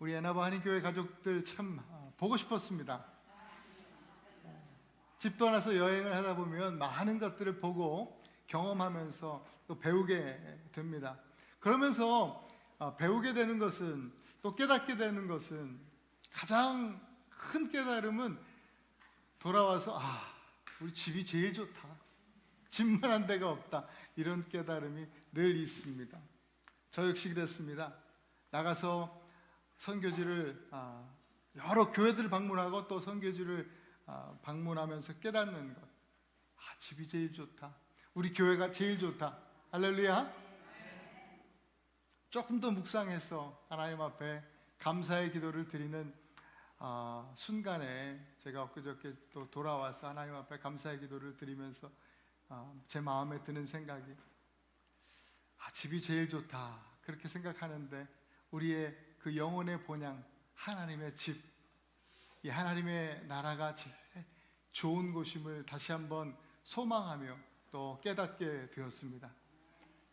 우리 에나바 한인교회 가족들 참 보고 싶었습니다. 집 떠나서 여행을 하다 보면 많은 것들을 보고 경험하면서 또 배우게 됩니다. 그러면서 배우게 되는 것은, 또 깨닫게 되는 것은, 가장 큰 깨달음은 돌아와서 우리 집이 제일 좋다, 집만한 데가 없다, 이런 깨달음이 늘 있습니다. 저 역시 그랬습니다. 나가서 선교지를 여러 교회들을 방문하고 또 선교지를 방문하면서 깨닫는 것, 집이 제일 좋다, 우리 교회가 제일 좋다. 할렐루야. 조금 더 묵상해서 하나님 앞에 감사의 기도를 드리는 순간에 제가 엊그저께 또 돌아와서 하나님 앞에 감사의 기도를 드리면서 제 마음에 드는 생각이, 집이 제일 좋다, 그렇게 생각하는데 우리의 그 영혼의 본향, 하나님의 집, 이 하나님의 나라가 제일 좋은 곳임을 다시 한번 소망하며 또 깨닫게 되었습니다.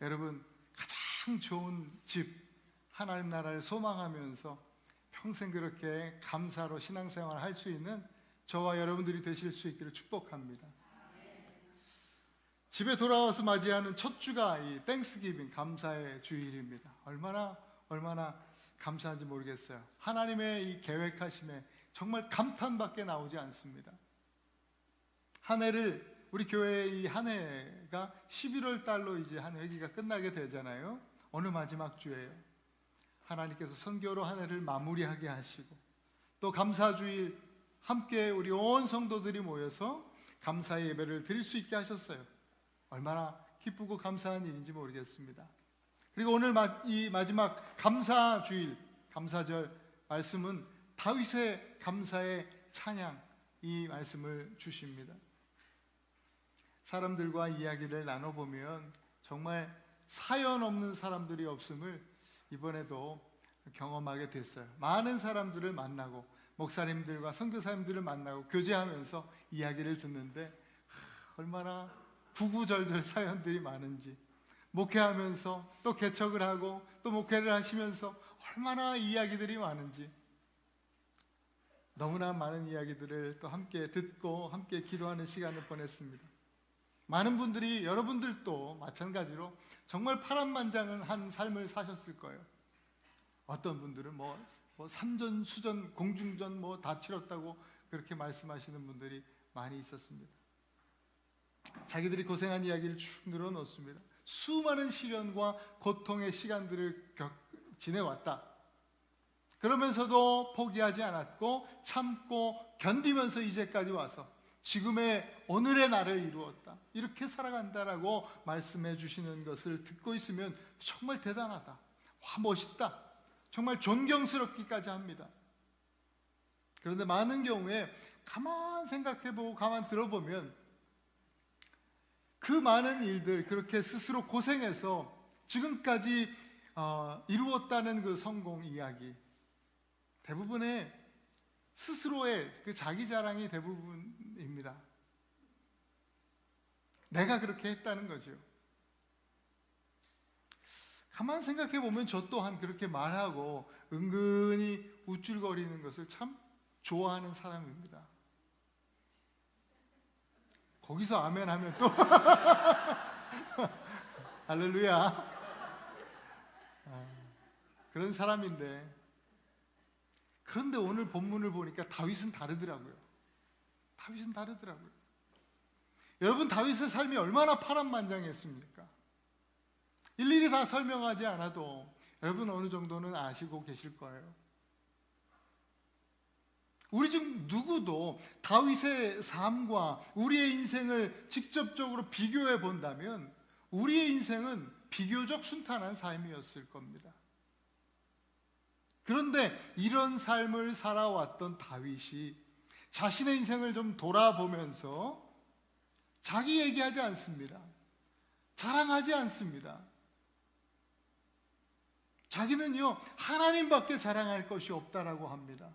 여러분, 가장 좋은 집, 하나님 나라를 소망하면서 평생 그렇게 감사로 신앙생활을 할 수 있는 저와 여러분들이 되실 수 있기를 축복합니다. 집에 돌아와서 맞이하는 첫 주가 이 땡스기빙, 감사의 주일입니다. 얼마나 감사한지 모르겠어요. 하나님의 이 계획하심에 정말 감탄밖에 나오지 않습니다. 한 해를, 우리 교회의 이 한 해가 11월 달로 이제 한 회기가 끝나게 되잖아요. 어느 마지막 주예요. 하나님께서 선교로 한 해를 마무리하게 하시고, 또 감사주일 함께 우리 온 성도들이 모여서 감사의 예배를 드릴 수 있게 하셨어요. 얼마나 기쁘고 감사한 일인지 모르겠습니다. 그리고 오늘 이 마지막 감사주일, 감사절 말씀은 다윗의 감사의 찬양, 이 말씀을 주십니다. 사람들과 이야기를 나눠보면 정말 사연 없는 사람들이 없음을 이번에도 경험하게 됐어요. 많은 사람들을 만나고, 목사님들과 선교사님들을 만나고 교제하면서 이야기를 듣는데 얼마나 구구절절 사연들이 많은지, 목회하면서 또 개척을 하고 또 목회를 하시면서 얼마나 이야기들이 많은지, 너무나 많은 이야기들을 또 함께 듣고 함께 기도하는 시간을 보냈습니다. 많은 분들이, 여러분들도 마찬가지로 정말 파란만장한 삶을 사셨을 거예요. 어떤 분들은 산전, 수전, 공중전 다 치렀다고 그렇게 말씀하시는 분들이 많이 있었습니다. 자기들이 고생한 이야기를 쭉 늘어놓습니다. 수많은 시련과 고통의 시간들을 지내왔다. 그러면서도 포기하지 않았고 참고 견디면서 이제까지 와서 지금의 오늘의 나를 이루었다, 이렇게 살아간다라고 말씀해 주시는 것을 듣고 있으면 정말 대단하다, 멋있다, 정말 존경스럽기까지 합니다. 그런데 많은 경우에 가만 생각해보고 가만 들어보면 그 많은 일들, 그렇게 스스로 고생해서 지금까지 이루었다는 그 성공 이야기, 대부분의 스스로의 그 자기 자랑이 대부분입니다. 내가 그렇게 했다는 거죠. 가만 생각해 보면 저 또한 그렇게 말하고 은근히 우쭐거리는 것을 참 좋아하는 사람입니다. 거기서 아멘 하면 또 할렐루야. 그런 사람인데, 그런데 오늘 본문을 보니까 다윗은 다르더라고요. 여러분, 다윗의 삶이 얼마나 파란만장했습니까? 일일이 다 설명하지 않아도 여러분 어느 정도는 아시고 계실 거예요. 우리 중 누구도 다윗의 삶과 우리의 인생을 직접적으로 비교해 본다면 우리의 인생은 비교적 순탄한 삶이었을 겁니다. 그런데 이런 삶을 살아왔던 다윗이 자신의 인생을 좀 돌아보면서 자기 얘기하지 않습니다. 자랑하지 않습니다. 자기는요, 하나님밖에 자랑할 것이 없다라고 합니다.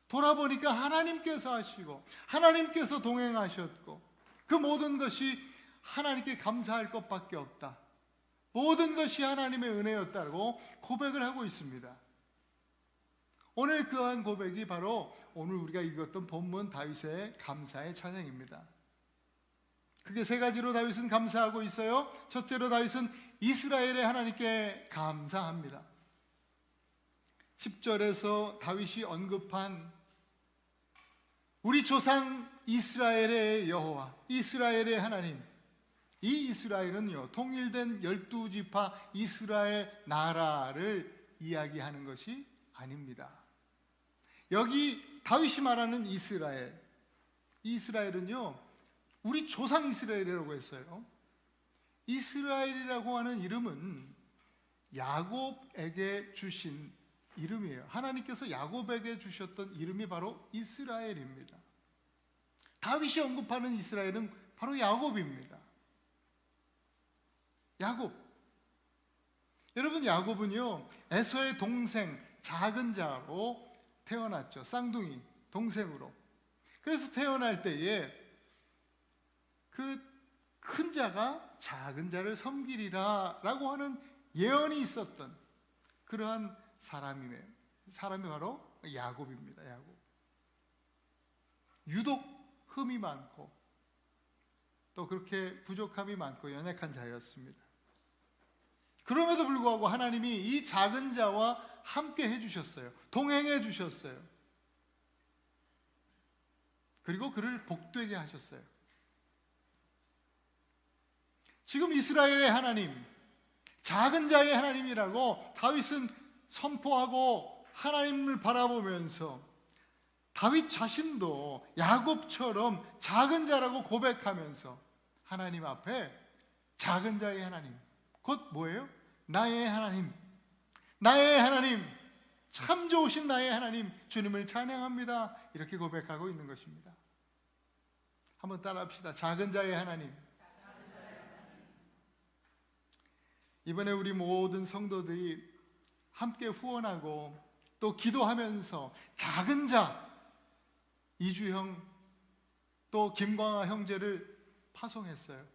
돌아보니까 하나님께서 하시고 하나님께서 동행하셨고 그 모든 것이 하나님께 감사할 것밖에 없다, 모든 것이 하나님의 은혜였다고 고백을 하고 있습니다. 오늘 그러한 고백이 바로 오늘 우리가 읽었던 본문 다윗의 감사의 찬양입니다. 그게 세 가지로 다윗은 감사하고 있어요. 첫째로 다윗은 이스라엘의 하나님께 감사합니다. 10절에서 다윗이 언급한 우리 조상 이스라엘의 여호와, 이스라엘의 하나님, 이 이스라엘은요, 통일된 12지파 이스라엘 나라를 이야기하는 것이 아닙니다. 여기 다윗이 말하는 이스라엘은요, 우리 조상 이스라엘이라고 했어요. 이스라엘이라고 하는 이름은 야곱에게 주신 이름이에요. 하나님께서 야곱에게 주셨던 이름이 바로 이스라엘입니다. 다윗이 언급하는 이스라엘은 바로 야곱입니다. 야곱. 여러분, 야곱은요, 에서의 동생, 작은 자로 태어났죠. 쌍둥이 동생으로. 그래서 태어날 때에 그 큰 자가 작은 자를 섬기리라 라고 하는 예언이 있었던 그러한 사람이 바로 야곱입니다. 야곱. 유독 흠이 많고 또 그렇게 부족함이 많고 연약한 자였습니다. 그럼에도 불구하고 하나님이 이 작은 자와 함께 해주셨어요. 동행해 주셨어요. 그리고 그를 복되게 하셨어요. 지금 이스라엘의 하나님, 작은 자의 하나님이라고 다윗은 선포하고 하나님을 바라보면서 다윗 자신도 야곱처럼 작은 자라고 고백하면서 하나님 앞에 작은 자의 하나님, 곧 뭐예요? 나의 하나님, 나의 하나님, 참 좋으신 나의 하나님, 주님을 찬양합니다. 이렇게 고백하고 있는 것입니다. 한번 따라합시다. 작은 자의 하나님. 이번에 우리 모든 성도들이 함께 후원하고 또 기도하면서 작은 자 이주형 또 김광하 형제를 파송했어요.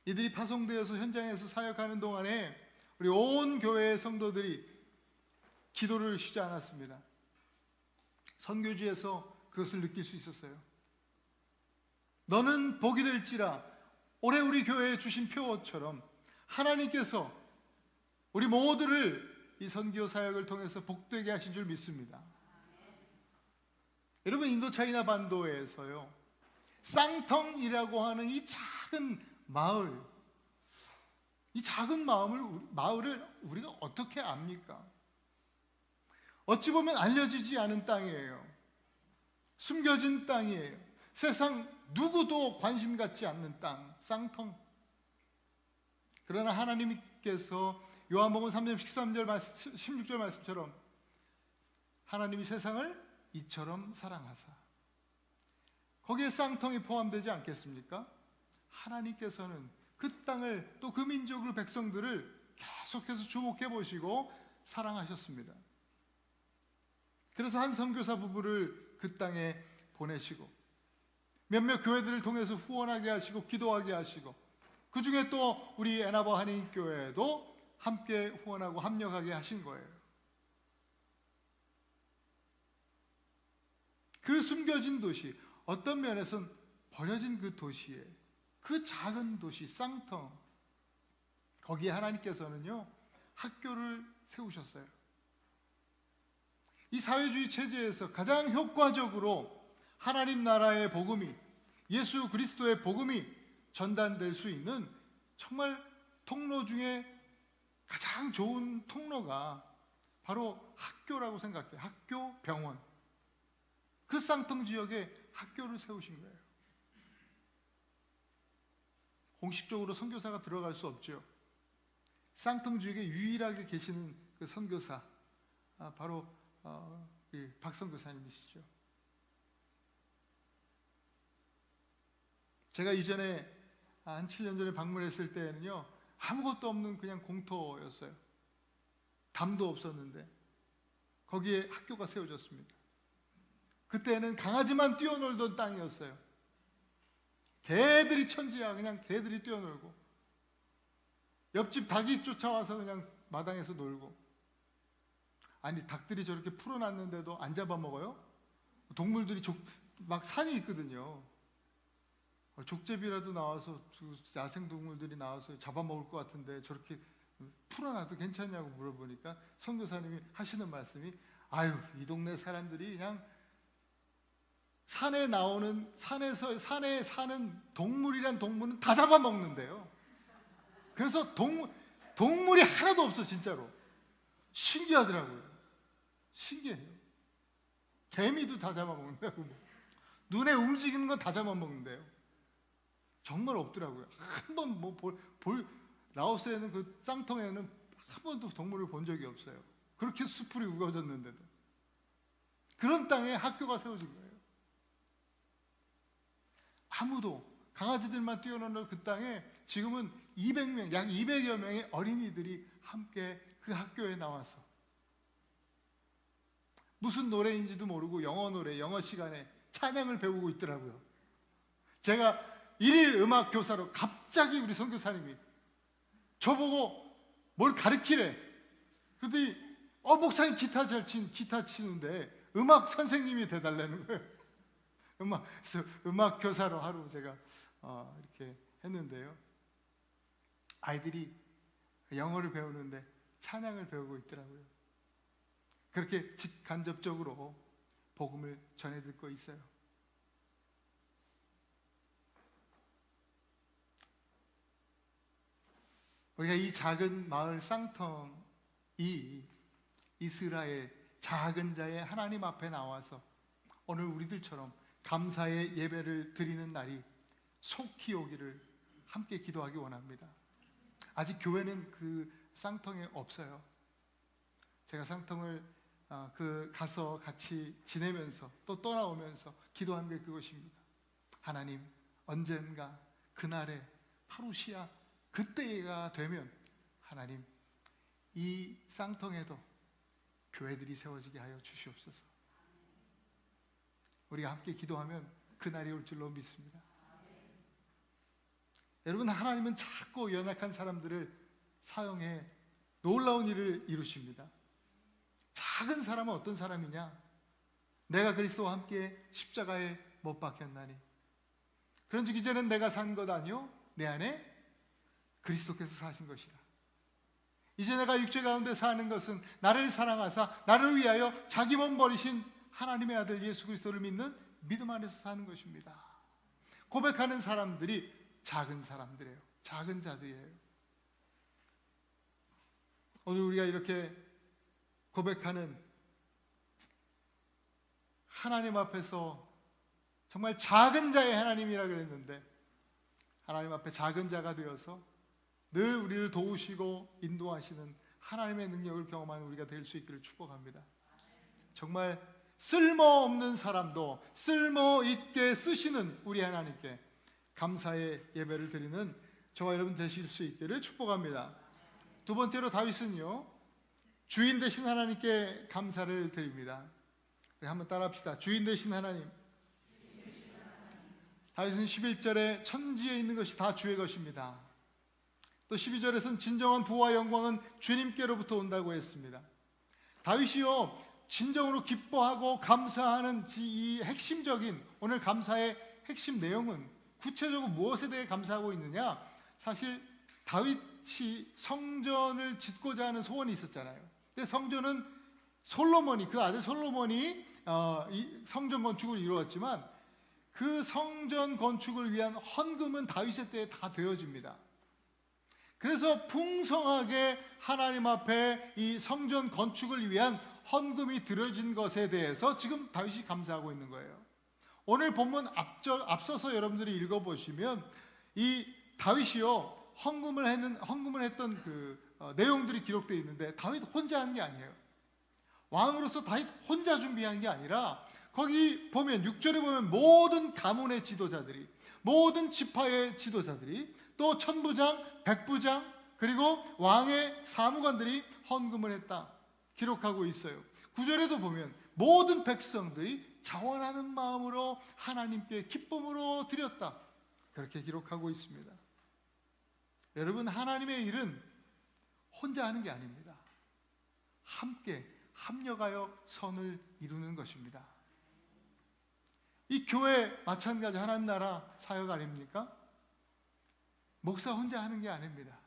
이들이 파송되어서 현장에서 사역하는 동안에 우리 온 교회의 성도들이 기도를 쉬지 않았습니다. 선교지에서 그것을 느낄 수 있었어요. 너는 복이 될지라 올해 우리 교회에 주신 표어처럼 하나님께서 우리 모두를 이 선교 사역을 통해서 복되게 하신 줄 믿습니다. 여러분, 인도차이나 반도에서요, 쌍텅이라고 하는 이 작은 마을, 이 작은 마을을 우리가 어떻게 압니까? 어찌 보면 알려지지 않은 땅이에요. 숨겨진 땅이에요. 세상 누구도 관심 갖지 않는 땅, 쌍텅. 그러나 하나님께서 요한복음 3장 16절 말씀처럼 하나님이 세상을 이처럼 사랑하사, 거기에 쌍텅이 포함되지 않겠습니까? 하나님께서는 그 땅을 또 그 민족을, 백성들을 계속해서 주목해 보시고 사랑하셨습니다. 그래서 한 선교사 부부를 그 땅에 보내시고 몇몇 교회들을 통해서 후원하게 하시고 기도하게 하시고, 그 중에 또 우리 애나버 한인교회도 함께 후원하고 합력하게 하신 거예요. 그 숨겨진 도시, 어떤 면에서는 버려진 그 도시에, 그 작은 도시 쌍텅, 거기에 하나님께서는요 학교를 세우셨어요. 이 사회주의 체제에서 가장 효과적으로 하나님 나라의 복음이, 예수 그리스도의 복음이 전달될 수 있는 정말 통로 중에 가장 좋은 통로가 바로 학교라고 생각해요. 학교, 병원. 그 쌍텅 지역에 학교를 세우신 거예요. 공식적으로 선교사가 들어갈 수 없죠. 쌍텅 지역에 유일하게 계시는 그 선교사, 바로 우리 박 선교사님이시죠. 제가 이전에 한 7년 전에 방문했을 때는요 아무것도 없는 그냥 공터였어요. 담도 없었는데 거기에 학교가 세워졌습니다. 그때는 강아지만 뛰어놀던 땅이었어요. 개들이 천지야. 그냥 개들이 뛰어놀고, 옆집 닭이 쫓아와서 그냥 마당에서 놀고, 아니 닭들이 저렇게 풀어놨는데도 안 잡아먹어요? 동물들이 막 산이 있거든요. 족제비라도 나와서 야생동물들이 나와서 잡아먹을 것 같은데 저렇게 풀어놔도 괜찮냐고 물어보니까 선교사님이 하시는 말씀이, 아유, 이 동네 사람들이 그냥 산에 사는 동물이란 동물은 다 잡아먹는데요. 그래서 동물이 하나도 없어. 진짜로 신기하더라고요. 신기해요. 개미도 다 잡아먹는다고. 눈에 움직이는 건 다 잡아먹는데요. 정말 없더라고요. 한 번 라오스에는 그 쌍통에는 한 번도 동물을 본 적이 없어요. 그렇게 수풀이 우거졌는데도. 그런 땅에 학교가 세워진 거예요. 아무도, 강아지들만 뛰어노는 그 땅에 지금은 200명, 약 200여 명의 어린이들이 함께 그 학교에 나와서 무슨 노래인지도 모르고 영어 노래, 영어 시간에 찬양을 배우고 있더라고요. 제가 일일 음악 교사로 갑자기 우리 선교사님이 저보고 뭘 가르치래. 그러더니 목사님 기타 치는데 음악 선생님이 돼달라는 거예요. 그래서 음악 교사로 하루 제가 이렇게 했는데요. 아이들이 영어를 배우는데 찬양을 배우고 있더라고요. 그렇게 직간접적으로 복음을 전해 듣고 있어요. 우리가 이 작은 마을 쌍통이 이스라엘 작은 자의 하나님 앞에 나와서 오늘 우리들처럼 감사의 예배를 드리는 날이 속히 오기를 함께 기도하기 원합니다. 아직 교회는 그 쌍통에 없어요. 제가 쌍통을 가서 같이 지내면서 또 떠나오면서 기도한 게 그것입니다. 하나님, 언젠가 그날에 파루시아 그때가 되면 하나님, 이 쌍통에도 교회들이 세워지게 하여 주시옵소서. 우리가 함께 기도하면 그날이 올 줄로 믿습니다. 여러분, 하나님은 자꾸 연약한 사람들을 사용해 놀라운 일을 이루십니다. 작은 사람은 어떤 사람이냐? 내가 그리스도와 함께 십자가에 못 박혔나니 그런즉 이제는 내가 산 것 아니요 내 안에 그리스도께서 사신 것이라. 이제 내가 육체 가운데 사는 것은 나를 사랑하사 나를 위하여 자기 몸 버리신 하나님의 아들 예수 그리스도를 믿는 믿음 안에서 사는 것입니다. 고백하는 사람들이 작은 사람들이에요. 작은 자들이에요. 오늘 우리가 이렇게 고백하는 하나님 앞에서 정말 작은 자의 하나님이라 그랬는데, 하나님 앞에 작은 자가 되어서 늘 우리를 도우시고 인도하시는 하나님의 능력을 경험하는 우리가 될 수 있기를 축복합니다. 정말 쓸모없는 사람도 쓸모있게 쓰시는 우리 하나님께 감사의 예배를 드리는 저와 여러분 되실 수 있기를 축복합니다. 두 번째로 다윗은요, 주인 되신 하나님께 감사를 드립니다. 우리 한번 따라합시다. 주인 되신 하나님. 다윗은 11절에 천지에 있는 것이 다 주의 것입니다. 또 12절에서는 진정한 부와 영광은 주님께로부터 온다고 했습니다. 다윗이요, 진정으로 기뻐하고 감사하는 이 핵심적인 오늘 감사의 핵심 내용은 구체적으로 무엇에 대해 감사하고 있느냐? 사실 다윗이 성전을 짓고자 하는 소원이 있었잖아요. 근데 성전은 솔로몬이, 그 아들 솔로몬이 이 성전 건축을 이루었지만 그 성전 건축을 위한 헌금은 다윗의 때에 다 되어집니다. 그래서 풍성하게 하나님 앞에 이 성전 건축을 위한 헌금이 드려진 것에 대해서 지금 다윗이 감사하고 있는 거예요. 오늘 본문 앞서서 여러분들이 읽어보시면 이 다윗이요, 헌금을 했던 그 내용들이 기록되어 있는데 다윗 혼자 한 게 아니에요. 왕으로서 다윗 혼자 준비한 게 아니라 거기 보면 6절에 보면 모든 가문의 지도자들이, 모든 지파의 지도자들이, 또 천부장, 백부장, 그리고 왕의 사무관들이 헌금을 했다 기록하고 있어요. 9절에도 보면 모든 백성들이 자원하는 마음으로 하나님께 기쁨으로 드렸다 그렇게 기록하고 있습니다. 여러분, 하나님의 일은 혼자 하는 게 아닙니다. 함께 합력하여 선을 이루는 것입니다. 이 교회 마찬가지 하나님 나라 사역 아닙니까? 목사 혼자 하는 게 아닙니다.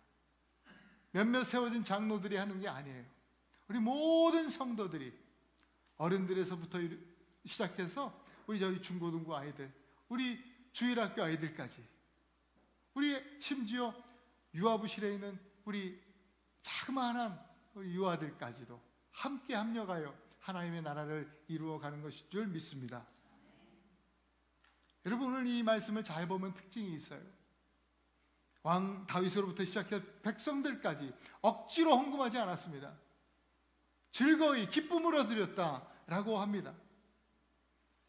몇몇 세워진 장로들이 하는 게 아니에요. 우리 모든 성도들이, 어른들에서부터 시작해서 우리 저희 중고등부 아이들, 우리 주일학교 아이들까지, 우리 심지어 유아부실에 있는 우리 자그마한 우리 유아들까지도 함께 합력하여 하나님의 나라를 이루어가는 것인 줄 믿습니다. 여러분, 오늘 이 말씀을 잘 보면 특징이 있어요. 왕 다윗으로부터 시작해 백성들까지 억지로 헌금하지 않았습니다. 즐거이 기쁨으로 드렸다라고 합니다.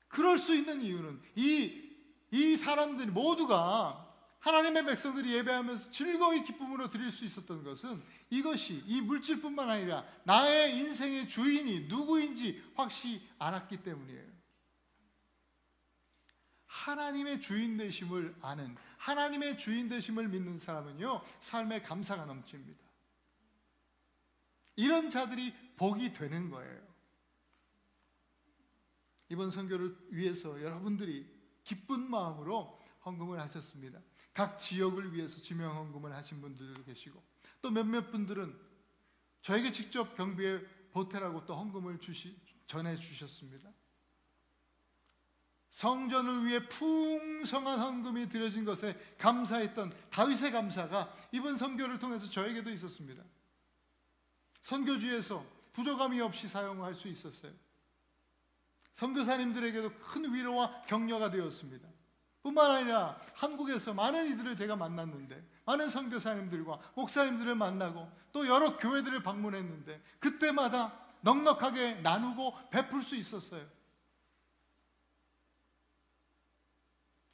그럴 수 있는 이유는 이 사람들 모두가, 하나님의 백성들이 예배하면서 즐거이 기쁨으로 드릴 수 있었던 것은 이것이 이 물질뿐만 아니라 나의 인생의 주인이 누구인지 확실히 알았기 때문이에요. 하나님의 주인 되심을 아는, 하나님의 주인 되심을 믿는 사람은요, 삶에 감사가 넘칩니다. 이런 자들이 복이 되는 거예요. 이번 선교를 위해서 여러분들이 기쁜 마음으로 헌금을 하셨습니다. 각 지역을 위해서 지명 헌금을 하신 분들도 계시고, 또 몇몇 분들은 저에게 직접 경비에 보태라고 또 헌금을 전해 주셨습니다. 성전을 위해 풍성한 헌금이 드려진 것에 감사했던 다윗의 감사가 이번 선교를 통해서 저에게도 있었습니다. 선교지에서 부족함이 없이 사용할 수 있었어요. 선교사님들에게도 큰 위로와 격려가 되었습니다. 뿐만 아니라 한국에서 많은 이들을 제가 만났는데, 많은 선교사님들과 목사님들을 만나고 또 여러 교회들을 방문했는데, 그때마다 넉넉하게 나누고 베풀 수 있었어요.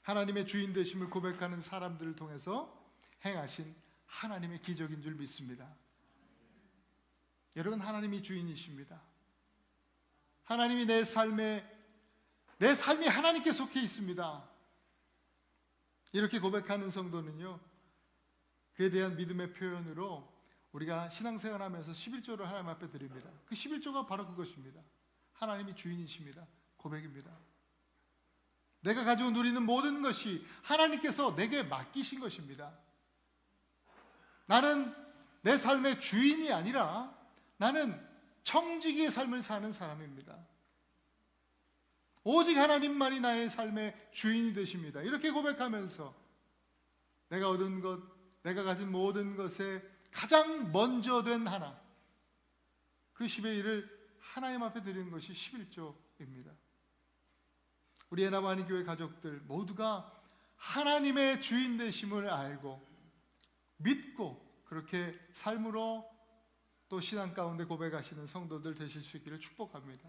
하나님의 주인 되심을 고백하는 사람들을 통해서 행하신 하나님의 기적인 줄 믿습니다. 여러분, 하나님이 주인이십니다. 하나님이 내 삶이 하나님께 속해 있습니다. 이렇게 고백하는 성도는요, 그에 대한 믿음의 표현으로 우리가 신앙생활하면서 11조를 하나님 앞에 드립니다. 그 11조가 바로 그것입니다. 하나님이 주인이십니다. 고백입니다. 내가 가지고 누리는 모든 것이 하나님께서 내게 맡기신 것입니다. 나는 내 삶의 주인이 아니라 나는 청지기의 삶을 사는 사람입니다. 오직 하나님만이 나의 삶의 주인이 되십니다. 이렇게 고백하면서 내가 얻은 것, 내가 가진 모든 것에 가장 먼저 된 하나, 그 10의 1을 하나님 앞에 드리는 것이 11조입니다. 우리 에나바니 교회 가족들 모두가 하나님의 주인 되심을 알고 믿고 그렇게 삶으로 또 신앙 가운데 고백하시는 성도들 되실 수 있기를 축복합니다.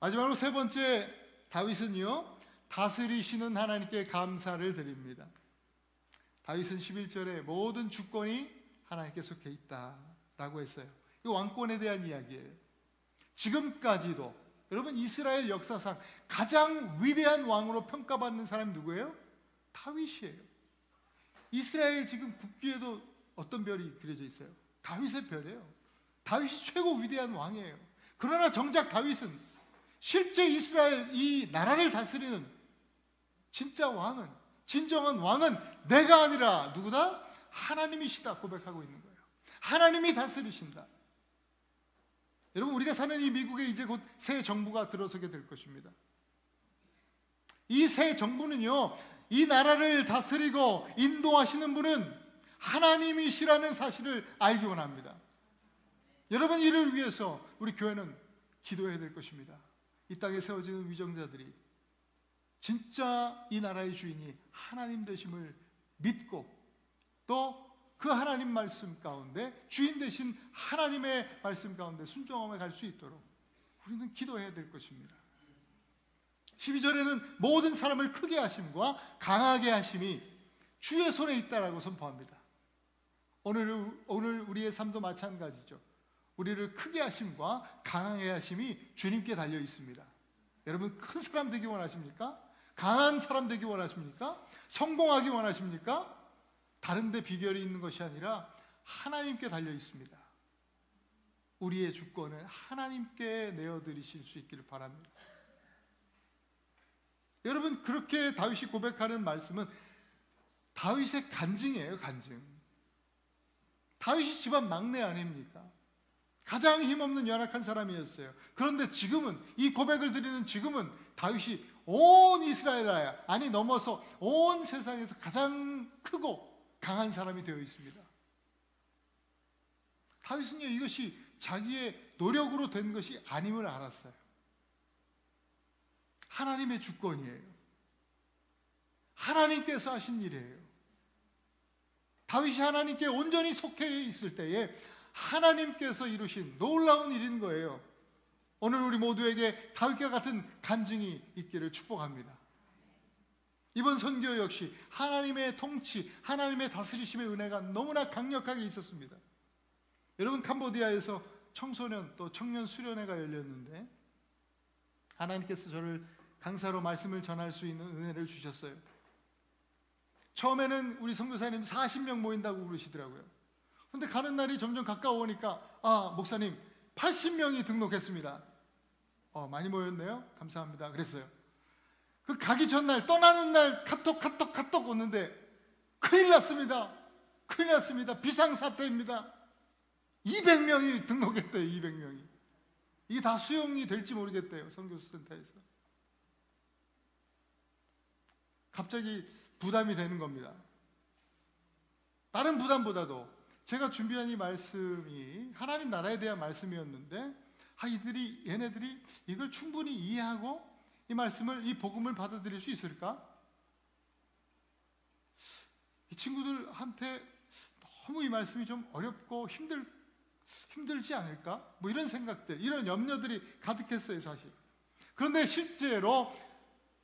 마지막으로 세 번째, 다윗은요, 다스리시는 하나님께 감사를 드립니다. 다윗은 11절에 모든 주권이 하나님께 속해 있다라고 했어요. 이 왕권에 대한 이야기예요. 지금까지도 여러분, 이스라엘 역사상 가장 위대한 왕으로 평가받는 사람이 누구예요? 다윗이에요. 이스라엘 지금 국기에도 어떤 별이 그려져 있어요? 다윗의 별이에요. 다윗이 최고 위대한 왕이에요. 그러나 정작 다윗은 실제 이스라엘 이 나라를 다스리는 진짜 왕은, 진정한 왕은 내가 아니라 누구다? 하나님이시다 고백하고 있는 거예요. 하나님이 다스리신다. 여러분, 우리가 사는 이 미국에 이제 곧 새 정부가 들어서게 될 것입니다. 이 새 정부는요, 이 나라를 다스리고 인도하시는 분은 하나님이시라는 사실을 알기 원합니다. 여러분, 이를 위해서 우리 교회는 기도해야 될 것입니다. 이 땅에 세워지는 위정자들이 진짜 이 나라의 주인이 하나님 되심을 믿고 또 그 하나님 말씀 가운데, 주인 되신 하나님의 말씀 가운데 순종하며 갈 수 있도록 우리는 기도해야 될 것입니다. 12절에는 모든 사람을 크게 하심과 강하게 하심이 주의 손에 있다라고 선포합니다. 오늘 우리의 삶도 마찬가지죠. 우리를 크게 하심과 강하게 하심이 주님께 달려 있습니다. 여러분, 큰 사람 되기 원하십니까? 강한 사람 되기 원하십니까? 성공하기 원하십니까? 다른 데 비결이 있는 것이 아니라 하나님께 달려 있습니다. 우리의 주권을 하나님께 내어드리실 수 있기를 바랍니다. 여러분, 그렇게 다윗이 고백하는 말씀은 다윗의 간증이에요. 간증. 다윗이 집안 막내 아닙니까? 가장 힘없는 연약한 사람이었어요. 그런데 지금은, 이 고백을 드리는 지금은 다윗이 온 이스라엘 아니 넘어서 온 세상에서 가장 크고 강한 사람이 되어 있습니다. 다윗은요, 이것이 자기의 노력으로 된 것이 아님을 알았어요. 하나님의 주권이에요. 하나님께서 하신 일이에요. 다윗이 하나님께 온전히 속해 있을 때에 하나님께서 이루신 놀라운 일인 거예요. 오늘 우리 모두에게 다윗과 같은 간증이 있기를 축복합니다. 이번 선교 역시 하나님의 통치, 하나님의 다스리심의 은혜가 너무나 강력하게 있었습니다. 여러분, 캄보디아에서 청소년 또 청년 수련회가 열렸는데 하나님께서 저를 강사로 말씀을 전할 수 있는 은혜를 주셨어요. 처음에는 우리 선교사님 40명 모인다고 그러시더라고요. 그런데 가는 날이 점점 가까워오니까 목사님 80명이 등록했습니다. 많이 모였네요. 감사합니다. 그랬어요. 그 가기 전날, 떠나는 날 카톡 오는데 큰일 났습니다. 큰일 났습니다. 비상사태입니다. 200명이 등록했대요. 200명이. 이게 다 수용이 될지 모르겠대요. 선교수센터에서. 갑자기 부담이 되는 겁니다. 다른 부담보다도 제가 준비한 이 말씀이 하나님 나라에 대한 말씀이었는데 얘네들이 이걸 충분히 이해하고 이 말씀을, 이 복음을 받아들일 수 있을까? 이 친구들한테 너무 이 말씀이 좀 어렵고 힘들지 않을까? 뭐 이런 생각들, 이런 염려들이 가득했어요, 사실. 그런데 실제로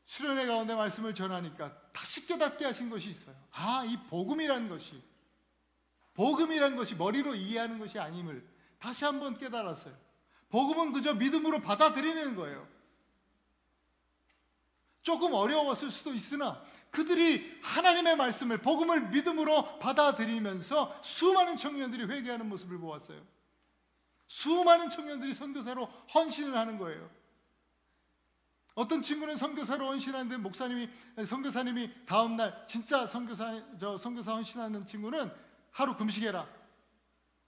수련회 가운데 말씀을 전하니까 다시 깨닫게 하신 것이 있어요. 이 복음이라는 것이 머리로 이해하는 것이 아님을 다시 한번 깨달았어요. 복음은 그저 믿음으로 받아들이는 거예요. 조금 어려웠을 수도 있으나 그들이 하나님의 말씀을, 복음을 믿음으로 받아들이면서 수많은 청년들이 회개하는 모습을 보았어요. 수많은 청년들이 선교사로 헌신을 하는 거예요. 어떤 친구는 선교사로 헌신하는데 선교사님이 다음날 진짜 선교사 헌신하는 친구는 하루 금식해라.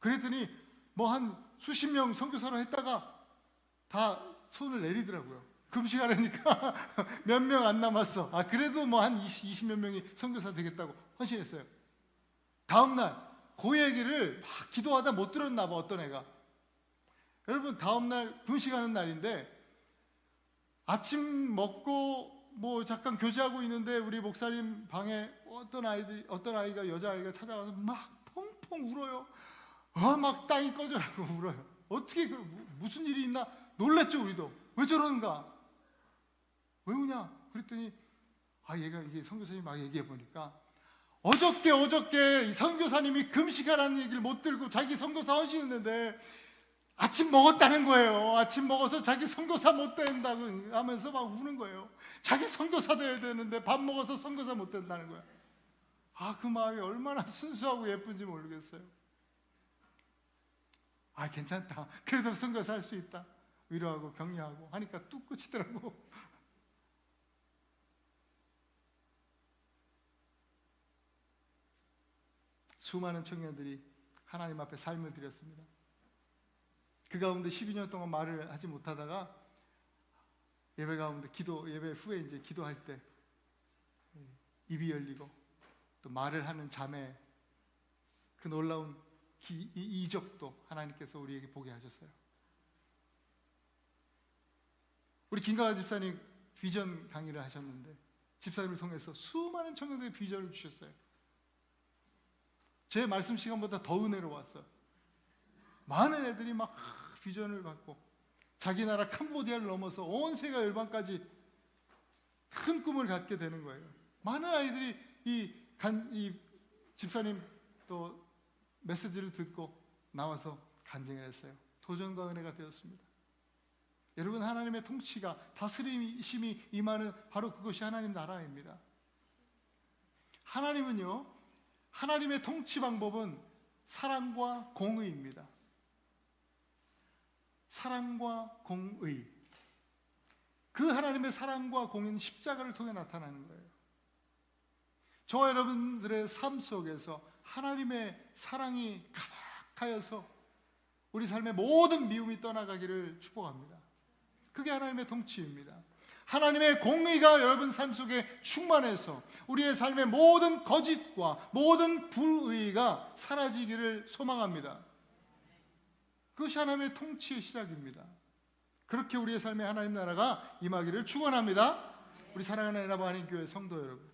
그랬더니 뭐 한 수십 명 선교사로 했다가 다 손을 내리더라고요. 금식하려니까 몇 명 안 남았어. 그래도 뭐 한 20몇 명이 선교사 되겠다고 헌신했어요. 다음날 그 얘기를 막 기도하다 못 들었나 봐, 어떤 애가. 여러분, 다음날 금식하는 날인데 아침 먹고 뭐 잠깐 교제하고 있는데 우리 목사님 방에 어떤 아이가, 여자아이가 찾아와서 막 펑펑 울어요. 막 땅이 꺼져라고 울어요. 어떻게, 무슨 일이 있나 놀랬죠. 우리도. 왜 저러는가? 왜 우냐? 그랬더니 얘가 이게 선교사님이 막 얘기해 보니까 어저께 이 선교사님이 금식하라는 얘기를 못 들고 자기 선교사 헌신했는데 아침 먹었다는 거예요. 아침 먹어서 자기 선교사 못 된다고 하면서 막 우는 거예요. 자기 선교사 돼야 되는데 밥 먹어서 선교사 못 된다는 거예요. 그 마음이 얼마나 순수하고 예쁜지 모르겠어요. 괜찮다. 그래도 선교사 할 수 있다. 위로하고 격려하고 하니까 뚝 끝이더라고. 수많은 청년들이 하나님 앞에 삶을 드렸습니다. 그 가운데 12년 동안 말을 하지 못하다가 예배 가운데 예배 후에 이제 기도할 때 입이 열리고 또 말을 하는 자매, 그 놀라운 이적도 하나님께서 우리에게 보게 하셨어요. 우리 김가하 집사님 비전 강의를 하셨는데 집사님을 통해서 수많은 청년들이 비전을 주셨어요. 제 말씀 시간보다 더 은혜로웠어요. 많은 애들이 막 비전을 받고 자기 나라 캄보디아를 넘어서 온 세계 열방까지 큰 꿈을 갖게 되는 거예요. 많은 아이들이 이 집사님 또 메시지를 듣고 나와서 간증을 했어요. 도전과 은혜가 되었습니다. 여러분, 하나님의 통치가, 다스림이 임하는 바로 그것이 하나님 나라입니다. 하나님은요, 하나님의 통치 방법은 사랑과 공의입니다. 사랑과 공의, 그 하나님의 사랑과 공의는 십자가를 통해 나타나는 거예요. 저와 여러분들의 삶 속에서 하나님의 사랑이 가득하여서 우리 삶의 모든 미움이 떠나가기를 축복합니다. 그게 하나님의 통치입니다. 하나님의 공의가 여러분 삶 속에 충만해서 우리의 삶의 모든 거짓과 모든 불의가 사라지기를 소망합니다. 그것이 하나님의 통치의 시작입니다. 그렇게 우리의 삶에 하나님 나라가 임하기를 축원합니다. 우리 사랑하는 에나바 한인 교회 성도 여러분,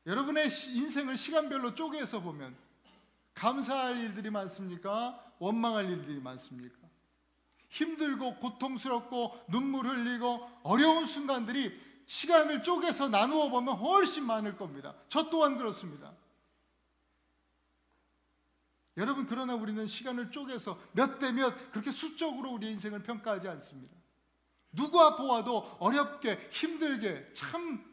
여러분의 인생을 시간별로 쪼개서 보면 감사할 일들이 많습니까? 원망할 일들이 많습니까? 힘들고 고통스럽고 눈물 흘리고 어려운 순간들이 시간을 쪼개서 나누어 보면 훨씬 많을 겁니다. 저 또한 그렇습니다. 여러분, 그러나 우리는 시간을 쪼개서 몇 대 몇 그렇게 수적으로 우리 인생을 평가하지 않습니다. 누가 보아도 어렵게 힘들게 참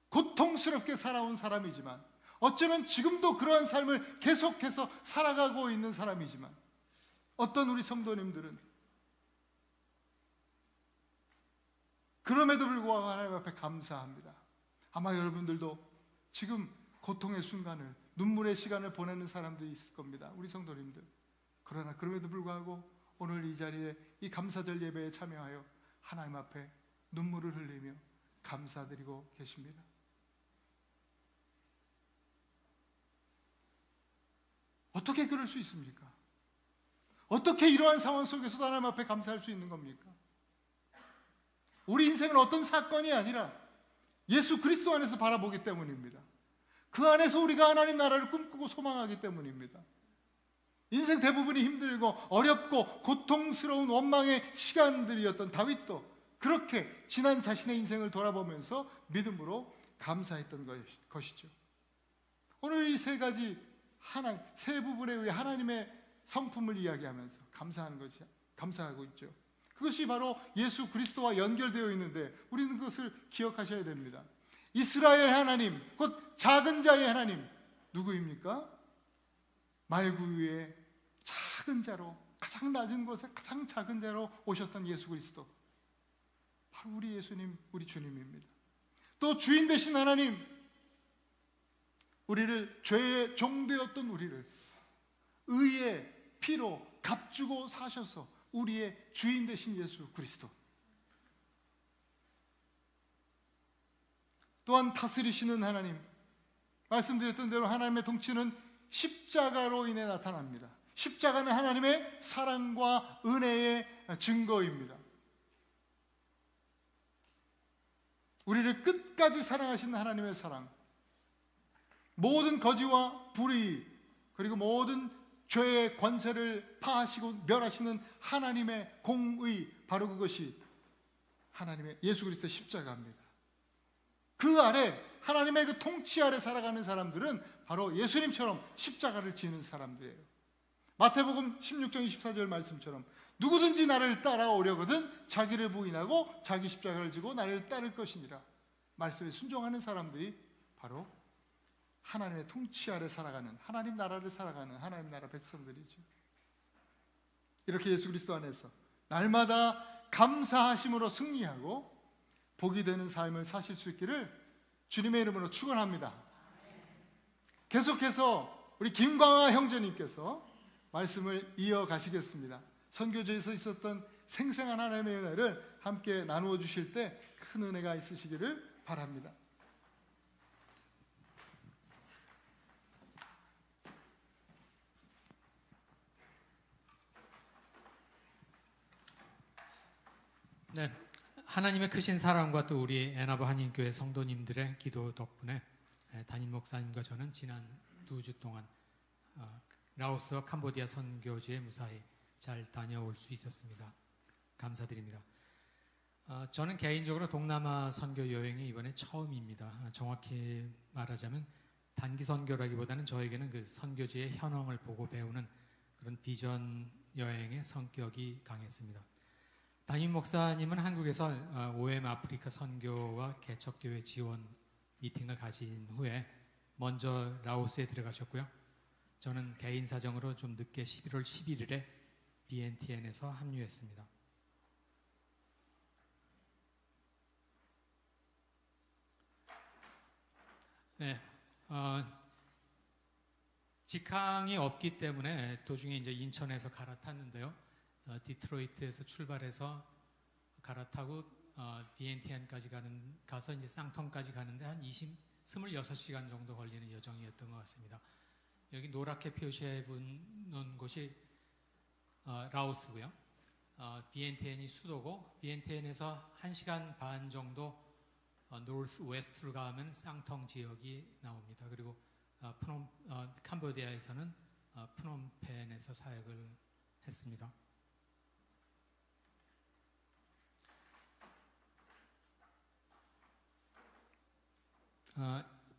고통스럽게 살아온 사람이지만, 어쩌면 지금도 그러한 삶을 계속해서 살아가고 있는 사람이지만, 어떤 우리 성도님들은 그럼에도 불구하고 하나님 앞에 감사합니다. 아마 여러분들도 지금 고통의 순간을, 눈물의 시간을 보내는 사람들이 있을 겁니다. 우리 성도님들. 그러나 그럼에도 불구하고 오늘 이 자리에 이 감사절 예배에 참여하여 하나님 앞에 눈물을 흘리며 감사드리고 계십니다. 어떻게 그럴 수 있습니까? 어떻게 이러한 상황 속에서도 하나님 앞에 감사할 수 있는 겁니까? 우리 인생은 어떤 사건이 아니라 예수 그리스도 안에서 바라보기 때문입니다. 그 안에서 우리가 하나님 나라를 꿈꾸고 소망하기 때문입니다. 인생 대부분이 힘들고 어렵고 고통스러운 원망의 시간들이었던 다윗도 그렇게 지난 자신의 인생을 돌아보면서 믿음으로 감사했던 것이죠. 오늘 이 세 가지 세 부분의 우리 하나님의 성품을 이야기하면서 감사하고 있죠. 그것이 바로 예수 그리스도와 연결되어 있는데 우리는 그것을 기억하셔야 됩니다. 이스라엘 하나님, 곧 작은 자의 하나님, 누구입니까? 말구 위에 작은 자로, 가장 낮은 곳에 가장 작은 자로 오셨던 예수 그리스도, 바로 우리 예수님, 우리 주님입니다. 또 주인 되신 하나님, 우리를 죄의 종되었던 우리를 의의 피로 값주고 사셔서 우리의 주인 되신 예수 그리스도, 또한 다스리시는 하나님, 말씀드렸던 대로 하나님의 통치는 십자가로 인해 나타납니다. 십자가는 하나님의 사랑과 은혜의 증거입니다. 우리를 끝까지 사랑하시는 하나님의 사랑, 모든 거지와 불의, 그리고 모든 죄의 권세를 파하시고 멸하시는 하나님의 공의, 바로 그것이 하나님의 예수 그리스도의 십자가입니다. 그 아래, 하나님의 그 통치 아래 살아가는 사람들은 바로 예수님처럼 십자가를 지는 사람들이에요. 마태복음 16장 24절 말씀처럼 누구든지 나를 따라오려거든 자기를 부인하고 자기 십자가를 지고 나를 따를 것이니라. 말씀에 순종하는 사람들이 바로 하나님의 통치 아래 살아가는, 하나님 나라를 살아가는 하나님 나라 백성들이죠. 이렇게 예수 그리스도 안에서 날마다 감사하심으로 승리하고 복이 되는 삶을 사실 수 있기를 주님의 이름으로 축원합니다. 계속해서 우리 김광화 형제님께서 말씀을 이어가시겠습니다. 선교제에서 있었던 생생한 하나님의 은혜를 함께 나누어 주실 때 큰 은혜가 있으시기를 바랍니다. 네, 하나님의 크신 사랑과 또 우리 에나바 한인교회 성도님들의 기도 덕분에 담임 목사님과 저는 지난 2주 동안 라오스와 캄보디아 선교지에 무사히 잘 다녀올 수 있었습니다. 감사드립니다. 저는 개인적으로 동남아 선교 여행이 이번에 처음입니다. 정확히 말하자면 단기 선교라기보다는 저에게는 그 선교지의 현황을 보고 배우는 그런 비전 여행의 성격이 강했습니다. 담임 목사님은 한국에서 OM 아프리카 선교와 개척교회 지원 미팅을 가진 후에 먼저 라오스에 들어가셨고요. 저는 개인 사정으로 좀 늦게 11월 11일에 BNTN에서 합류했습니다. 네, 직항이 없기 때문에 도중에 이제 인천에서 갈아탔는데요. 디트로이트에서 출발해서 갈아타고 BNTN까지 가서 이제 쌍통까지 가는데 한 26시간 정도 걸리는 여정이었던 것 같습니다. 여기 노랗게 표시해 놓은 곳이 라오스고요. BNTN이 수도고 BNTN에서 1시간 반 정도 노스 웨스트로 가면 쌍통 지역이 나옵니다. 그리고 캄보디아에서는 프놈펜에서 사역을 했습니다.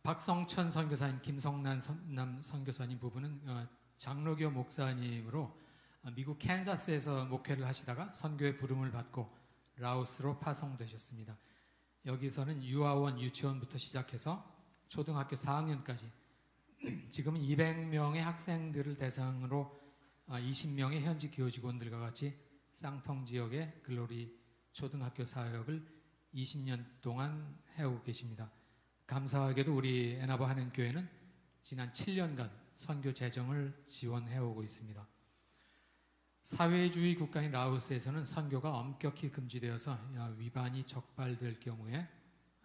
박성천 선교사님, 김성남 선교사님 부부는 장로교 목사님으로 미국 캔자스에서 목회를 하시다가 선교의 부름을 받고 라오스로 파송되셨습니다. 여기서는 유아원, 유치원부터 시작해서 초등학교 4학년까지 지금은 200명의 학생들을 대상으로 20명의 현지 교직원들과 같이 쌍통 지역의 글로리 초등학교 사역을 20년 동안 해오고 계십니다. 감사하게도 우리 애나바 한인교회는 지난 7년간 선교 재정을 지원해오고 있습니다. 사회주의 국가인 라오스에서는 선교가 엄격히 금지되어서 위반이 적발될 경우에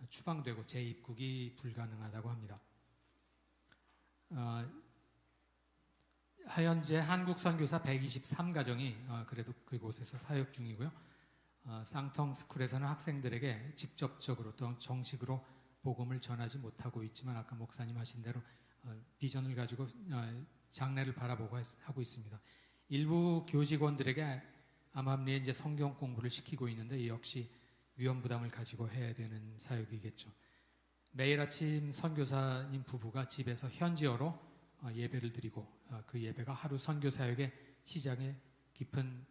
추방되고 재입국이 불가능하다고 합니다. 현재 한국 선교사 123가정이 그래도 그곳에서 사역 중이고요. 쌍통 스쿨에서는 학생들에게 직접적으로 또 정식으로 복음을 전하지 못하고 있지만 아까 목사님 하신 대로 비전을 가지고 장래를 바라보고 하고 있습니다. 일부 교직원들에게 암암리에 이제 성경 공부를 시키고 있는데 역시 위험 부담을 가지고 해야 되는 사역이겠죠. 매일 아침 선교사님 부부가 집에서 현지어로 예배를 드리고 그 예배가 하루 선교 사역의 시작에 깊은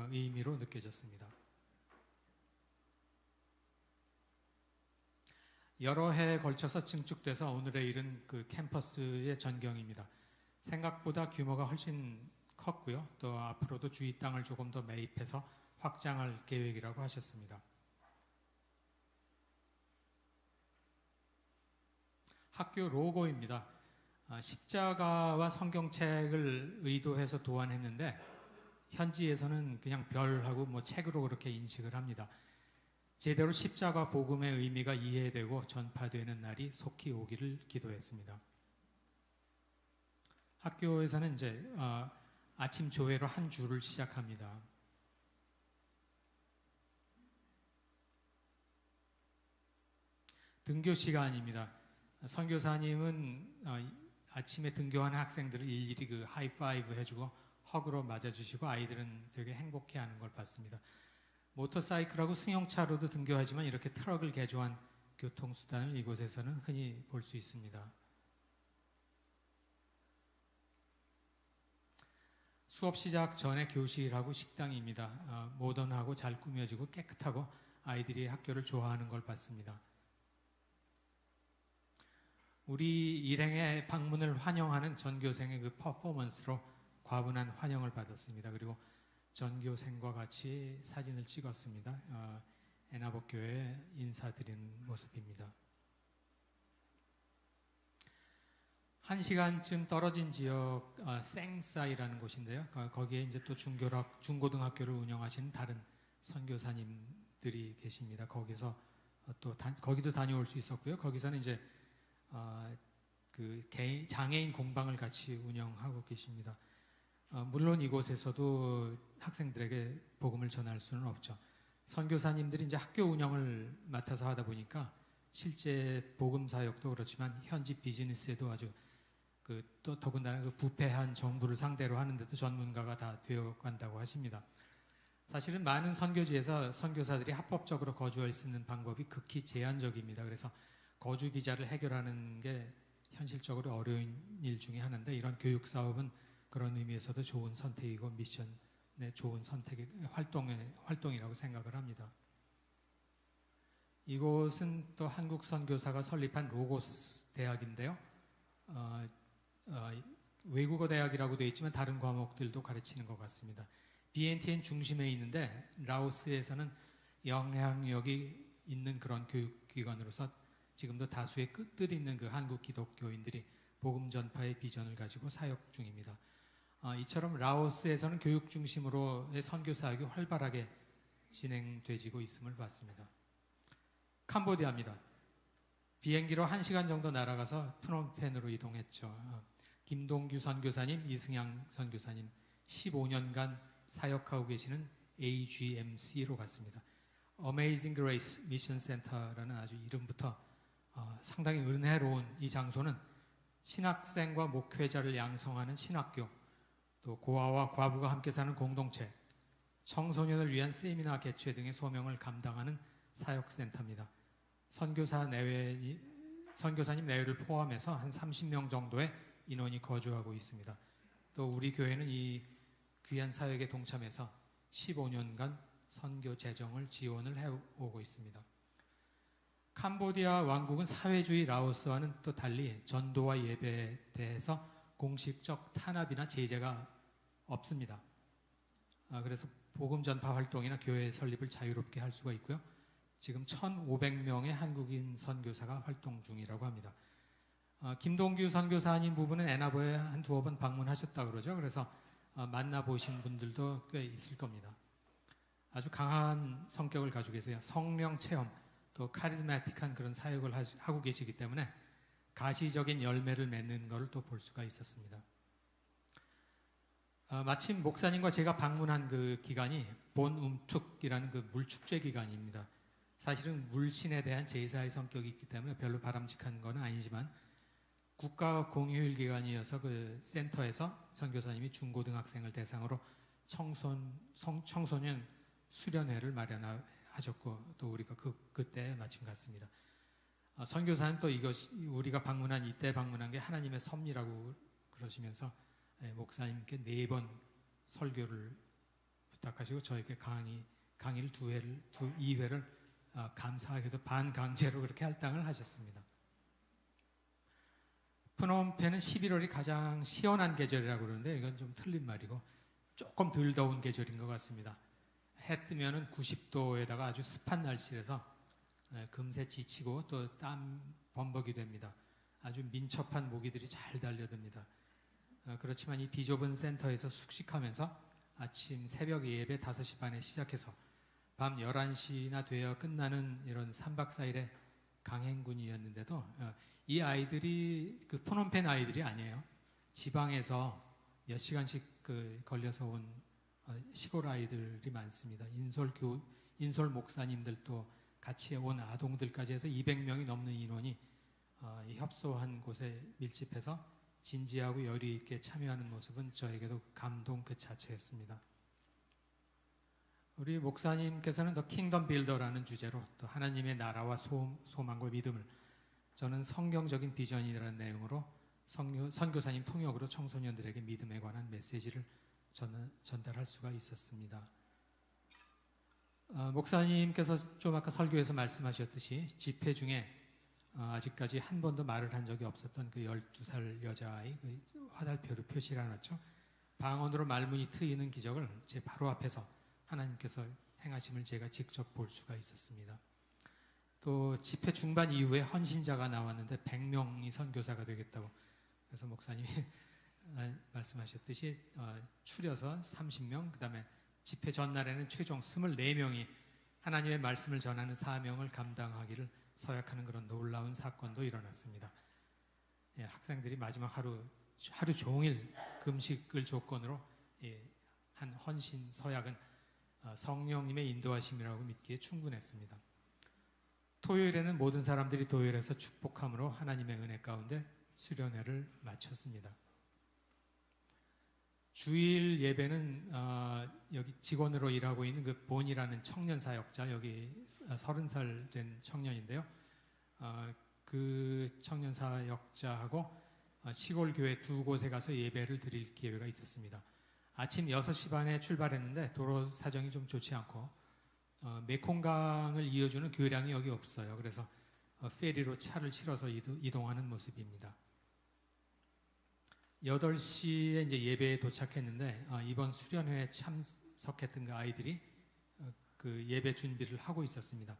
의미로 느껴졌습니다. 여러 해에 걸쳐서 증축돼서 오늘에 이른 그 캠퍼스의 전경입니다. 생각보다 규모가 훨씬 컸고요. 또 앞으로도 주위 땅을 조금 더 매입해서 확장할 계획이라고 하셨습니다. 학교 로고입니다. 십자가와 성경책을 의도해서 도안했는데 현지에서는 그냥 별하고 뭐 책으로 그렇게 인식을 합니다. 제대로 십자가 복음의 의미가 이해되고 전파되는 날이 속히 오기를 기도했습니다. 학교에서는 이제 아침 조회로 한 주를 시작합니다. 등교 시간입니다. 선교사님은 아침에 등교하는 학생들을 일일이 그 하이파이브 해주고 허그로 맞아주시고 아이들은 되게 행복해하는 걸 봤습니다. 모터사이클하고 승용차로도 등교하지만 이렇게 트럭을 개조한 교통수단을 이곳에서는 흔히 볼 수 있습니다. 수업 시작 전에 교실하고 식당입니다. 모던하고 잘 꾸며지고 깨끗하고 아이들이 학교를 좋아하는 걸 봤습니다. 우리 일행의 방문을 환영하는 전교생의 그 퍼포먼스로 과분한 환영을 받았습니다. 그리고 전교생과 같이 사진을 찍었습니다. 애나복교회에 인사드리는 모습입니다. 1시간쯤 떨어진 지역 생사이라는 곳인데요. 거기에 이제 또 중고등학교를 운영하시는 다른 선교사님들이 계십니다. 거기서 또 거기도 다녀올 수 있었고요. 거기서는 이제 그 장애인 공방을 같이 운영하고 계십니다. 물론 이곳에서도 학생들에게 복음을 전할 수는 없죠. 선교사님들이 이제 학교 운영을 맡아서 하다 보니까 실제 복음 사역도 그렇지만 현지 비즈니스에도 아주 또 더군다나 그 부패한 정부를 상대로 하는데도 전문가가 다 되어 간다고 하십니다. 사실은 많은 선교지에서 선교사들이 합법적으로 거주할 수 있는 방법이 극히 제한적입니다. 그래서 거주 비자를 해결하는 게 현실적으로 어려운 일 중에 하나인데 이런 교육 사업은 그런 의미에서도 좋은 선택이고 미션의 좋은 선택의 활동이라고 생각을 합니다. 이곳은 또 한국 선교사가 설립한 로고스 대학인데요. 외국어 대학이라고 되어 있지만 다른 과목들도 가르치는 것 같습니다. 비엔티엔 중심에 있는데 라오스에서는 영향력이 있는 그런 교육기관으로서 지금도 다수의 뜻 있는 그 한국 기독교인들이 복음 전파의 비전을 가지고 사역 중입니다. 이처럼 라오스에서는 교육 중심으로의 선교 사역이 활발하게 진행되고 있음을 봤습니다. 캄보디아입니다. 비행기로 1시간 정도 날아가서 프놈펜으로 이동했죠. 김동규 선교사님, 이승양 선교사님 15년간 사역하고 계시는 AGMC로 갔습니다. Amazing Grace Mission Center라는 아주 이름부터 상당히 은혜로운 이 장소는 신학생과 목회자를 양성하는 신학교, 또 고아와 과부가 함께 사는 공동체, 청소년을 위한 세미나 개최 등의 소명을 감당하는 사역센터입니다. 선교사님 내외를 포함해서 한 30명 정도의 인원이 거주하고 있습니다. 또 우리 교회는 이 귀한 사역에 동참해서 15년간 선교 재정을 지원을 해오고 있습니다. 캄보디아 왕국은 사회주의 라오스와는 또 달리 전도와 예배에 대해서 공식적 탄압이나 제재가 없습니다. 그래서 복음 전파 활동이나 교회 설립을 자유롭게 할 수가 있고요. 지금 1,500명의 한국인 선교사가 활동 중이라고 합니다. 김동규 선교사님 부부는 애나버에 한 두어 번 방문하셨다고 그러죠. 그래서 만나보신 분들도 꽤 있을 겁니다. 아주 강한 성격을 가지고 계세요. 성령 체험, 또 카리스마틱한 그런 사역을 하고 계시기 때문에 가시적인 열매를 맺는 것을 또 볼 수가 있었습니다. 마침 목사님과 제가 방문한 그 기간이 본움툭이라는 그 물축제 기간입니다. 사실은 물신에 대한 제사의 성격이 있기 때문에 별로 바람직한 건 아니지만 국가 공휴일 기간이어서 그 센터에서 선교사님이 중고등학생을 대상으로 청소년 수련회를 마련하셨고 또 우리가 그때 마침 갔습니다. 선교사는 또 이것이 우리가 방문한 이때 방문한 게 하나님의 섭리라고 그러시면서 목사님께 4번 설교를 부탁하시고 저에게 강의를 2회를 감사하게도 반강제로 그렇게 할당을 하셨습니다. 프놈펜은 11월이 가장 시원한 계절이라고 그러는데 이건 좀 틀린 말이고 조금 덜 더운 계절인 것 같습니다. 해 뜨면은 90도에다가 아주 습한 날씨라서 금세 지치고 또 땀 범벅이 됩니다. 아주 민첩한 모기들이 잘 달려듭니다. 그렇지만 이 비좁은 센터에서 숙식하면서 아침 새벽 예배 5시 반에 시작해서 밤 11시나 되어 끝나는 이런 3박 4일의 강행군이었는데도 이 아이들이 그 프놈펜 아이들이 아니에요. 지방에서 몇 시간씩 걸려서 온 시골 아이들이 많습니다. 인솔 목사님들도 같이 온 아동들까지 해서 200명이 넘는 인원이 협소한 곳에 밀집해서 진지하고 열의 있게 참여하는 모습은 저에게도 감동 그 자체였습니다. 우리 목사님께서는 더 킹덤 빌더라는 주제로 또 하나님의 나라와 소망과 믿음을 저는 성경적인 비전이라는 내용으로 선교사님 통역으로 청소년들에게 믿음에 관한 메시지를 저는 전달할 수가 있었습니다. 목사님께서 좀 아까 설교에서 말씀하셨듯이 집회 중에 아직까지 한 번도 말을 한 적이 없었던 그 12살 여자아이 그 화살표를 표시를 해놨죠. 방언으로 말문이 트이는 기적을 제 바로 앞에서 하나님께서 행하심을 제가 직접 볼 수가 있었습니다. 또 집회 중반 이후에 헌신자가 나왔는데 100명이 선교사가 되겠다고 그래서 목사님이 말씀하셨듯이 추려서 30명, 그 다음에 집회 전날에는 최종 24명이 하나님의 말씀을 전하는 사명을 감당하기를 서약하는 그런 놀라운 사건도 일어났습니다. 학생들이 마지막 하루 종일 금식을 조건으로 한 헌신 서약은 성령님의 인도하심이라고 믿기에 충분했습니다. 토요일에는 모든 사람들이 도열해서 축복함으로 하나님의 은혜 가운데 수련회를 마쳤습니다. 주일 예배는 여기 직원으로 일하고 있는 그 본이라는 청년 사역자, 여기 30살 된 청년인데요. 그 청년 사역자하고 시골 교회 2곳에 가서 예배를 드릴 기회가 있었습니다. 아침 6시 반에 출발했는데 도로 사정이 좀 좋지 않고 메콩강을 이어주는 교량이 여기 없어요. 그래서 페리로 차를 실어서 이동하는 모습입니다. 8시에 이제 예배에 도착했는데 이번 수련회에 참석했던 그 아이들이 그 예배 준비를 하고 있었습니다.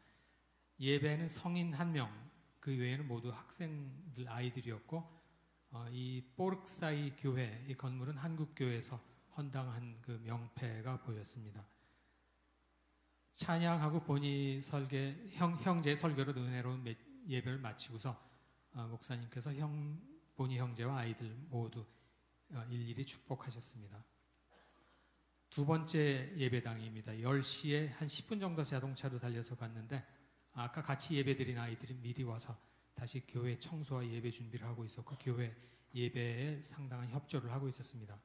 예배는 성인 1명, 그 외에는 모두 학생들 아이들이었고 이 포르크사이 교회, 이 건물은 한국교회에서 헌당한 그 명패가 보였습니다. 찬양하고 본이 형제 설교로 은혜로운 예배를 마치고서 목사님께서 본이 형제와 아이들 모두 일일이 축복하셨습니다. 두 번째 예배당입니다. 10시에 한 10분 정도 자동차로 달려서 갔는데 아까 같이 예배드린 아이들이 미리 와서 다시 교회 청소와 예배 준비를 하고 있었고 교회 예배에 상당한 협조를 하고 있었습니다.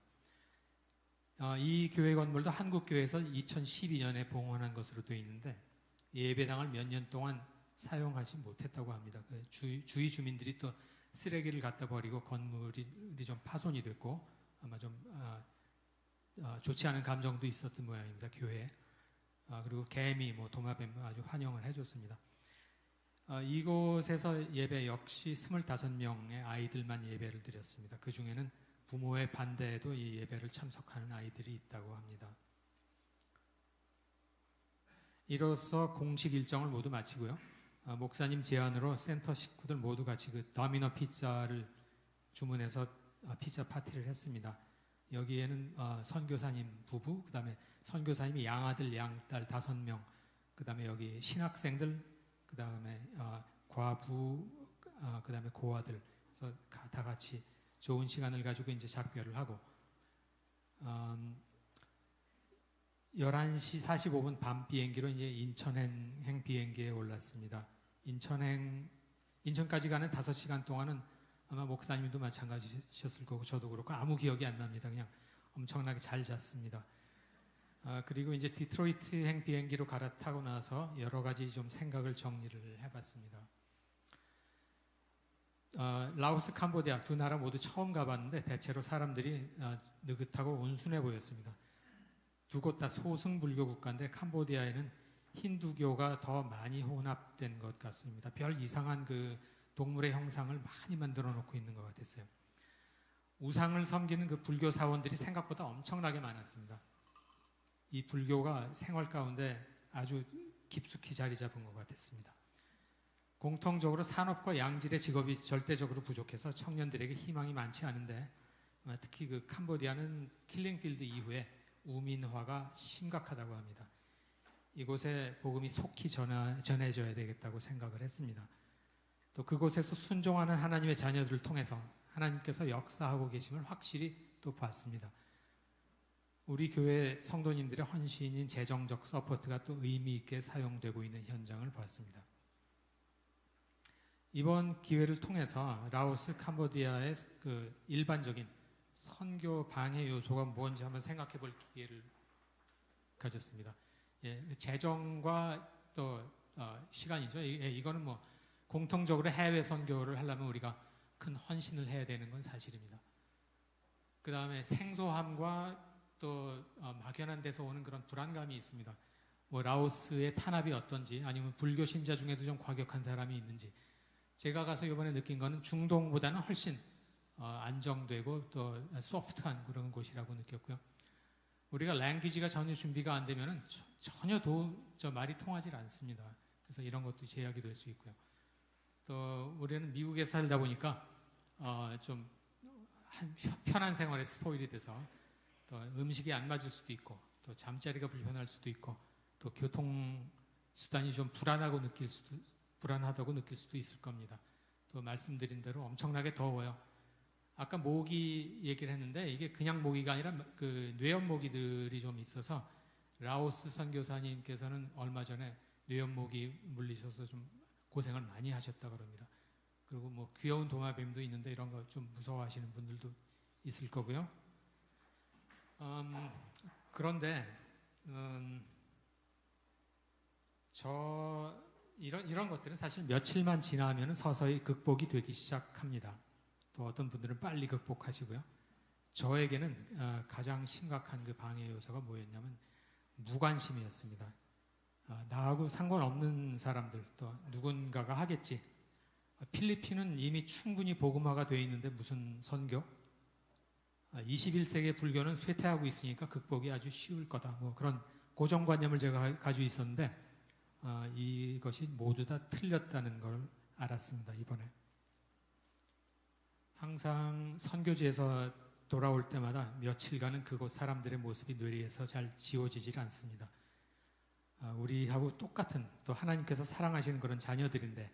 이 교회 건물도 한국교회에서 2012년에 봉헌한 것으로 되어 있는데 예배당을 몇 년 동안 사용하지 못했다고 합니다. 주위 주민들이 또 쓰레기를 갖다 버리고 건물이 좀 파손이 됐고 아마 좀 좋지 않은 감정도 있었던 모양입니다. 교회에. 그리고 개미, 도마뱀 아주 환영을 해줬습니다. 이곳에서 예배 역시 25명의 아이들만 예배를 드렸습니다. 그 중에는 부모의 반대에도 이 예배를 참석하는 아이들이 있다고 합니다. 이로써 공식 일정을 모두 마치고요. 목사님 제안으로 센터 식구들 모두 같이 그 도미노 피자를 주문해서 피자 파티를 했습니다. 여기에는 선교사님 부부, 그 다음에 선교사님이 양아들, 양딸 5명, 그 다음에 여기 신학생들, 그 다음에 과부, 그 다음에 고아들, 그래서 다 같이 좋은 시간을 가지고 이제 작별을 하고 11시 45분 밤 비행기로 이제 인천행 비행기에 올랐습니다. 인천까지 가는 5시간 동안은 아마 목사님도 마찬가지셨을 거고 저도 그렇고 아무 기억이 안 납니다. 그냥 엄청나게 잘 잤습니다. 그리고 이제 디트로이트행 비행기로 갈아타고 나서 여러 가지 좀 생각을 정리를 해봤습니다. 라오스, 캄보디아 두 나라 모두 처음 가봤는데 대체로 사람들이 느긋하고 온순해 보였습니다. 두 곳 다 소승 불교 국가인데 캄보디아에는 힌두교가 더 많이 혼합된 것 같습니다. 별 이상한 그 동물의 형상을 많이 만들어 놓고 있는 것 같았어요. 우상을 섬기는 그 불교 사원들이 생각보다 엄청나게 많았습니다. 이 불교가 생활 가운데 아주 깊숙이 자리 잡은 것 같았습니다. 공통적으로 산업과 양질의 직업이 절대적으로 부족해서 청년들에게 희망이 많지 않은데 특히 그 캄보디아는 킬링필드 이후에 우민화가 심각하다고 합니다. 이곳에 복음이 속히 전해져야 되겠다고 생각을 했습니다. 또 그곳에서 순종하는 하나님의 자녀들을 통해서 하나님께서 역사하고 계심을 확실히 또 봤습니다. 우리 교회 성도님들의 헌신인 재정적 서포트가 또 의미 있게 사용되고 있는 현장을 보았습니다. 이번 기회를 통해서 라오스, 캄보디아의 그 일반적인 선교 방해 요소가 뭔지 한번 생각해 볼 기회를 가졌습니다. 재정과 또 시간이죠. 이거는 뭐 공통적으로 해외 선교를 하려면 우리가 큰 헌신을 해야 되는 건 사실입니다. 그 다음에 생소함과 또 막연한 데서 오는 그런 불안감이 있습니다. 뭐 라오스의 탄압이 어떤지 아니면 불교 신자 중에도 좀 과격한 사람이 있는지 제가 가서 이번에 느낀 거는 중동보다는 훨씬 안정되고 또 소프트한 그런 곳이라고 느꼈고요. 우리가 랭귀지가 전혀 준비가 안 되면은 전혀 말이 통하지 않습니다. 그래서 이런 것도 제약이 될 수 있고요. 또 우리는 미국에 살다 보니까 좀 편한 생활에 스포일이 돼서 또 음식이 안 맞을 수도 있고 또 잠자리가 불편할 수도 있고 또 교통 수단이 좀 불안하다고 느낄 수도 있을 겁니다. 또 말씀드린 대로 엄청나게 더워요. 아까 모기 얘기를 했는데 이게 그냥 모기가 아니라 그 뇌염 모기들이 좀 있어서 라오스 선교사님께서는 얼마 전에 뇌염 모기 물리셔서 좀 고생을 많이 하셨다고 합니다. 그리고 뭐 귀여운 도마뱀도 있는데 이런 거 좀 무서워하시는 분들도 있을 거고요. 그런데 이런 것들은 사실 며칠만 지나면 서서히 극복이 되기 시작합니다. 또 어떤 분들은 빨리 극복하시고요. 저에게는 가장 심각한 그 방해 요소가 뭐였냐면 무관심이었습니다. 나하고 상관없는 사람들 또 누군가가 하겠지. 필리핀은 이미 충분히 복음화가 되어 있는데 무슨 선교? 21세기의 불교는 쇠퇴하고 있으니까 극복이 아주 쉬울 거다. 뭐 그런 고정관념을 제가 가지고 있었는데 이것이 모두 다 틀렸다는 걸 알았습니다. 이번에 항상 선교지에서 돌아올 때마다 며칠간은 그곳 사람들의 모습이 뇌리에서 잘 지워지질 않습니다. 우리하고 똑같은 또 하나님께서 사랑하시는 그런 자녀들인데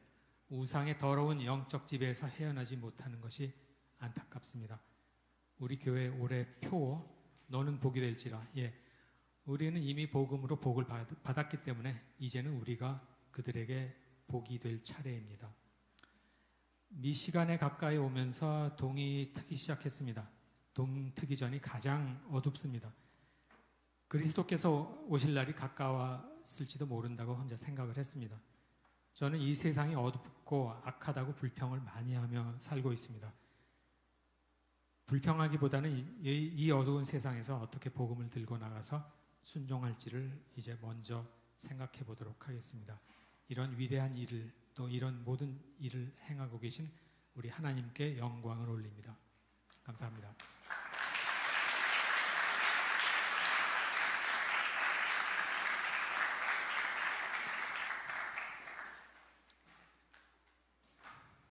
우상의 더러운 영적 지배에서 헤어나지 못하는 것이 안타깝습니다. 우리 교회 올해 표 너는 복이 될지라. 우리는 이미 복음으로 복을 받았기 때문에 이제는 우리가 그들에게 복이 될 차례입니다. 미시간에 가까이 오면서 동이 트기 시작했습니다. 동 트기 전이 가장 어둡습니다. 그리스도께서 오실 날이 가까웠을지도 모른다고 혼자 생각을 했습니다. 저는 이 세상이 어둡고 악하다고 불평을 많이 하며 살고 있습니다. 불평하기보다는 이 어두운 세상에서 어떻게 복음을 들고 나가서 순종할지를 이제 먼저 생각해 보도록 하겠습니다. 이런 위대한 일을 또 이런 모든 일을 행하고 계신 우리 하나님께 영광을 올립니다. 감사합니다.